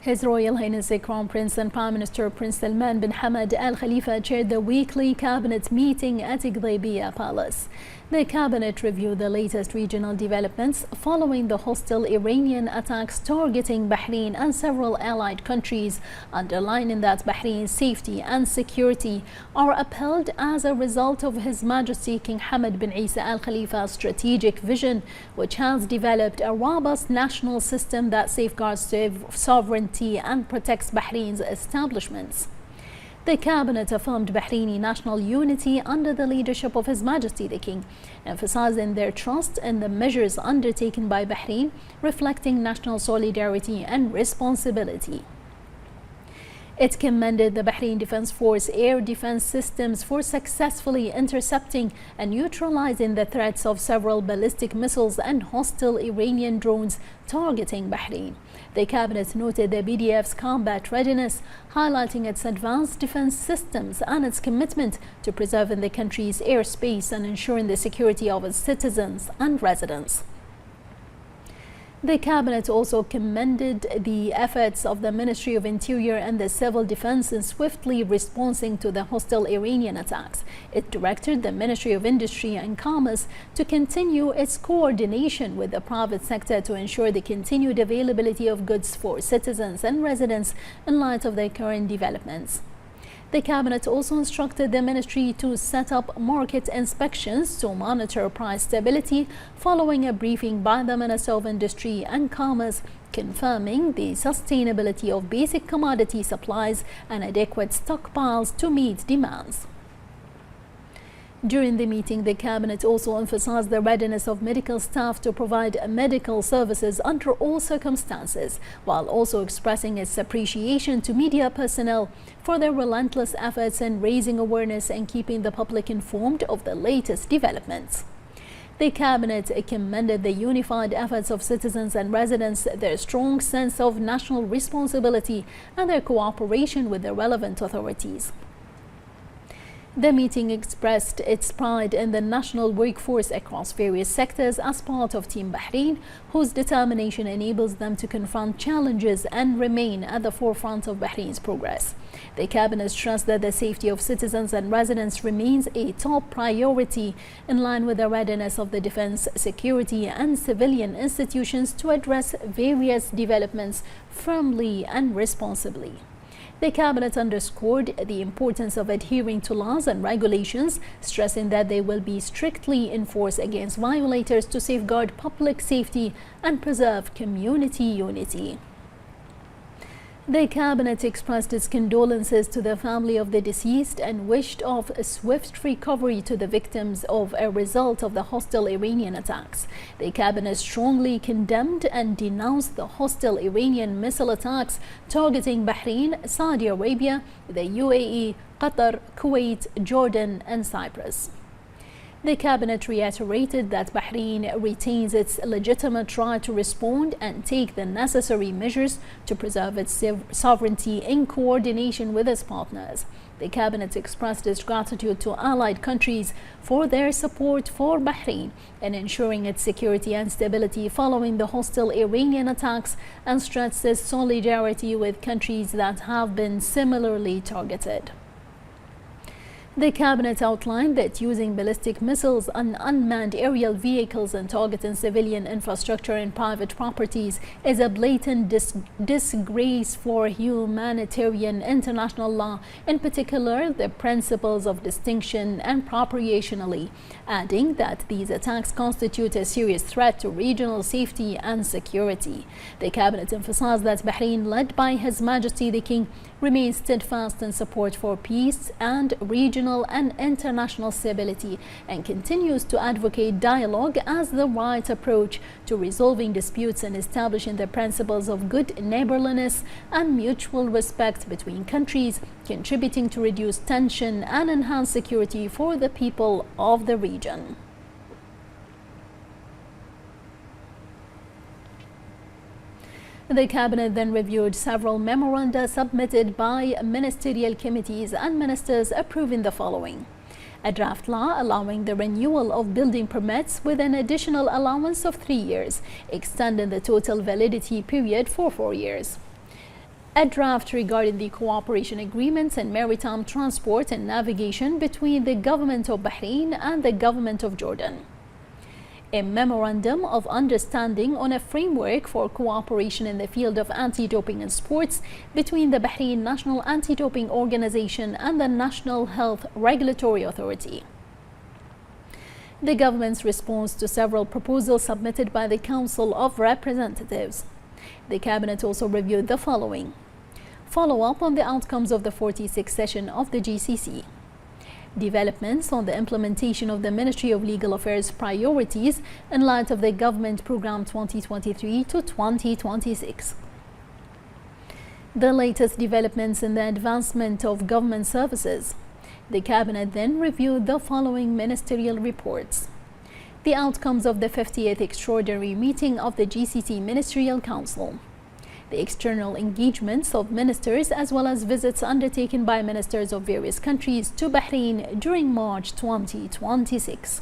His Royal Highness the Crown Prince and Prime Minister Prince Salman bin Hamad Al Khalifa chaired the weekly cabinet meeting at Gdaybiya Palace. The cabinet reviewed the latest regional developments following the hostile Iranian attacks targeting Bahrain and several allied countries, underlining that Bahrain's safety and security are upheld as a result of His Majesty King Hamad bin Isa Al Khalifa's strategic vision, which has developed a robust national system that safeguards sovereignty and protects Bahrain's establishments. The cabinet affirmed Bahraini national unity under the leadership of His Majesty the King, emphasizing their trust in the measures undertaken by Bahrain, reflecting national solidarity and responsibility. It commended the Bahrain Defense Force air defense systems for successfully intercepting and neutralizing the threats of several ballistic missiles and hostile Iranian drones targeting Bahrain. The cabinet noted the BDF's combat readiness, highlighting its advanced defense systems and its commitment to preserving the country's airspace and ensuring the security of its citizens and residents. The cabinet also commended the efforts of the Ministry of Interior and the Civil Defense in swiftly responding to the hostile Iranian attacks. It directed the Ministry of Industry and Commerce to continue its coordination with the private sector to ensure the continued availability of goods for citizens and residents in light of the current developments. The cabinet also instructed the ministry to set up market inspections to monitor price stability following a briefing by the Minister of Industry and Commerce confirming the sustainability of basic commodity supplies and adequate stockpiles to meet demands. During the meeting, the cabinet also emphasized the readiness of medical staff to provide medical services under all circumstances, while also expressing its appreciation to media personnel for their relentless efforts in raising awareness and keeping the public informed of the latest developments. The cabinet commended the unified efforts of citizens and residents, their strong sense of national responsibility, and their cooperation with the relevant authorities. The meeting expressed its pride in the national workforce across various sectors as part of Team Bahrain, whose determination enables them to confront challenges and remain at the forefront of Bahrain's progress. The cabinet stressed that the safety of citizens and residents remains a top priority, in line with the readiness of the defense, security, and civilian institutions to address various developments firmly and responsibly. The cabinet underscored the importance of adhering to laws and regulations, stressing that they will be strictly enforced against violators to safeguard public safety and preserve community unity. The cabinet expressed its condolences to the family of the deceased and wished of a swift recovery to the victims of a result of the hostile Iranian attacks. The cabinet strongly condemned and denounced the hostile Iranian missile attacks targeting Bahrain, Saudi Arabia, the UAE, Qatar, Kuwait, Jordan, and Cyprus. The cabinet reiterated that Bahrain retains its legitimate right to respond and take the necessary measures to preserve its sovereignty in coordination with its partners. The cabinet expressed its gratitude to allied countries for their support for Bahrain in ensuring its security and stability following the hostile Iranian attacks, and stressed its solidarity with countries that have been similarly targeted. The cabinet outlined that using ballistic missiles and unmanned aerial vehicles and targeting civilian infrastructure and private properties is a blatant disgrace for humanitarian international law, in particular the principles of distinction and proportionality, adding that these attacks constitute a serious threat to regional safety and security. The cabinet emphasized that Bahrain, led by His Majesty the King, remains steadfast in support for peace and regional and international stability, and continues to advocate dialogue as the right approach to resolving disputes and establishing the principles of good neighborliness and mutual respect between countries, contributing to reduce tension and enhance security for the people of the region. The cabinet then reviewed several memoranda submitted by ministerial committees and ministers, approving the following: a draft law allowing the renewal of building permits with an additional allowance of 3 years, extending the total validity period for 4 years; a draft regarding the cooperation agreements in maritime transport and navigation between the government of Bahrain and the government of Jordan, a memorandum of understanding on a framework for cooperation in the field of anti-doping in sports between the Bahrain National Anti-Doping Organization and the National Health Regulatory Authority. The government's response to several proposals submitted by the Council of Representatives. The Cabinet also reviewed the following: follow-up on the outcomes of the 46th session of the GCC, developments on the implementation of the Ministry of Legal Affairs priorities in light of the Government Programme 2023 to 2026, the latest developments in the advancement of government services. The Cabinet then reviewed the following ministerial reports: the outcomes of the 50th Extraordinary Meeting of the GCC Ministerial Council, the external engagements of ministers as well as visits undertaken by ministers of various countries to Bahrain during March 2026.